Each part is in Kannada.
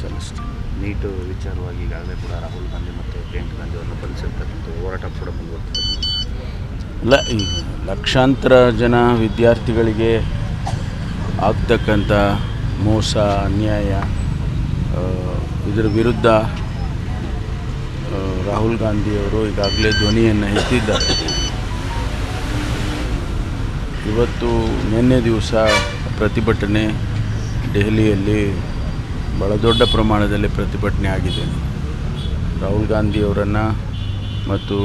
ಸಲ್ಲಿಸ್ತೀನಿ. ನೀಟು ವಿಚಾರವಾಗಿ ಈಗಾಗಲೇ ಕೂಡ ರಾಹುಲ್ ಗಾಂಧಿ ಮತ್ತು ಪ್ರಿಯಾಂಕಾ ಗಾಂಧಿ ಅವರನ್ನು ಬಂಧಿಸಿರ್ತಕ್ಕಂಥ ಹೋರಾಟ ಕೂಡ ಮುಂದುವರ್ತಿದೆ. ಅಲ್ಲ, ಈಗ ಲಕ್ಷಾಂತರ ಜನ ವಿದ್ಯಾರ್ಥಿಗಳಿಗೆ ಆಗ್ತಕ್ಕಂಥ ಮೋಸ, ಅನ್ಯಾಯ, ಇದರ ವಿರುದ್ಧ ರಾಹುಲ್ ಗಾಂಧಿಯವರು ಈಗಾಗಲೇ ಧ್ವನಿಯನ್ನು ಎತ್ತಿದ್ದಾರೆ. ಇವತ್ತು ನಿನ್ನೆ ದಿವಸ ಪ್ರತಿಭಟನೆ ದೆಹಲಿಯಲ್ಲಿ ಭಾಳ ದೊಡ್ಡ ಪ್ರಮಾಣದಲ್ಲಿ ಪ್ರತಿಭಟನೆ ಆಗಿದೆ. ರಾಹುಲ್ ಗಾಂಧಿಯವರನ್ನು ಮತ್ತು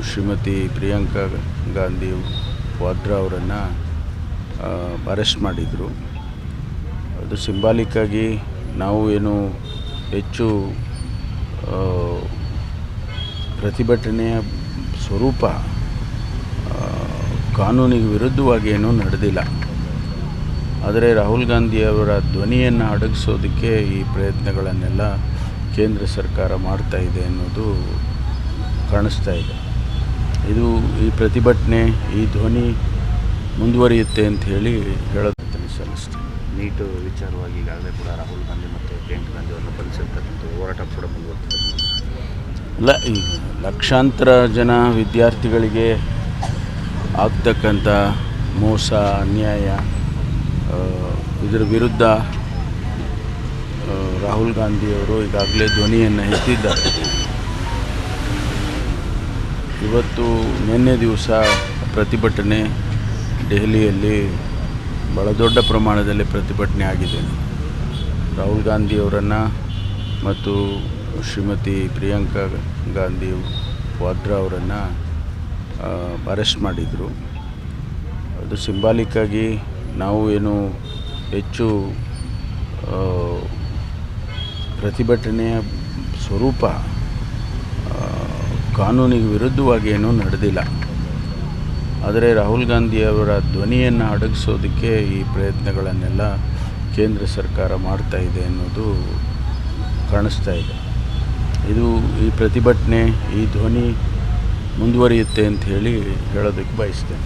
ಶ್ರೀಮತಿ ಪ್ರಿಯಾಂಕಾ ಗಾಂಧಿ ವಾದ್ರಾ ಅವರನ್ನು ಅರೆಸ್ಟ್ ಮಾಡಿದರು. ಅದು ಸಿಂಬಾಲಿಕ್ಕಾಗಿ ನಾವು ಏನು ಹೆಚ್ಚು ಪ್ರತಿಭಟನೆಯ ಸ್ವರೂಪ ಕಾನೂನಿಗೆ ವಿರುದ್ಧವಾಗಿ ಏನೂ ನಡೆದಿಲ್ಲ. ಆದರೆ ರಾಹುಲ್ ಗಾಂಧಿಯವರ ಧ್ವನಿಯನ್ನು ಅಡಗಿಸೋದಕ್ಕೆ ಈ ಪ್ರಯತ್ನಗಳನ್ನೆಲ್ಲ ಕೇಂದ್ರ ಸರ್ಕಾರ ಮಾಡ್ತಾ ಇದೆ ಅನ್ನೋದು ಕಾಣಿಸ್ತಾ ಇದೆ. ಈ ಪ್ರತಿಭಟನೆ, ಈ ಧ್ವನಿ ಮುಂದುವರಿಯುತ್ತೆ ಅಂತ ಹೇಳೋದನ್ನು ಸಲ್ಲಿಸ್ತೀನಿ. ನೀಟು ವಿಚಾರವಾಗಿ ಈಗಾಗಲೇ ಕೂಡ ರಾಹುಲ್ ಗಾಂಧಿ ಮತ್ತು ಪ್ರಿಯಾಂಕಾ ಗಾಂಧಿ ಅವರನ್ನು ಬಂಧಿಸಿರ್ತಕ್ಕಂಥ ಹೋರಾಟ ಕೂಡ ಮುಂದುವರ್ತಿದೆ. ಅಲ್ಲ, ಈಗ ಲಕ್ಷಾಂತರ ಜನ ವಿದ್ಯಾರ್ಥಿಗಳಿಗೆ ಆಗ್ತಕ್ಕಂಥ ಮೋಸ, ಅನ್ಯಾಯ, ಇದರ ವಿರುದ್ಧ ರಾಹುಲ್ ಗಾಂಧಿಯವರು ಈಗಾಗಲೇ ಧ್ವನಿಯನ್ನು ಎತ್ತಿದ್ದಾರೆ. ಇವತ್ತು ನಿನ್ನೆ ದಿವಸ ಪ್ರತಿಭಟನೆ ದೆಹಲಿಯಲ್ಲಿ ಭಾಳ ದೊಡ್ಡ ಪ್ರಮಾಣದಲ್ಲಿ ಪ್ರತಿಭಟನೆ ಆಗಿದೆ. ರಾಹುಲ್ ಗಾಂಧಿಯವರನ್ನು ಮತ್ತು ಶ್ರೀಮತಿ ಪ್ರಿಯಾಂಕಾ ಗಾಂಧಿ ವಾದ್ರಾ ಅವರನ್ನು ಅರೆಸ್ಟ್ ಮಾಡಿದರು. ಅದು ಸಿಂಬಾಲಿಕ್ಕಾಗಿ ನಾವು ಏನು ಹೆಚ್ಚು ಪ್ರತಿಭಟನೆಯ ಸ್ವರೂಪ ಕಾನೂನಿಗೆ ವಿರುದ್ಧವಾಗಿ ಏನೂ ನಡೆದಿಲ್ಲ. ಆದರೆ ರಾಹುಲ್ ಗಾಂಧಿಯವರ ಧ್ವನಿಯನ್ನು ಅಡಗಿಸೋದಕ್ಕೆ ಈ ಪ್ರಯತ್ನಗಳನ್ನೆಲ್ಲ ಕೇಂದ್ರ ಸರ್ಕಾರ ಮಾಡ್ತಾ ಇದೆ ಅನ್ನೋದು ಕಾಣಿಸ್ತಾ ಇದೆ. ಈ ಪ್ರತಿಭಟನೆ, ಈ ಧ್ವನಿ ಮುಂದುವರಿಯುತ್ತೆ ಅಂತ ಹೇಳೋದಕ್ಕೆ ಬಯಸ್ತೇನೆ.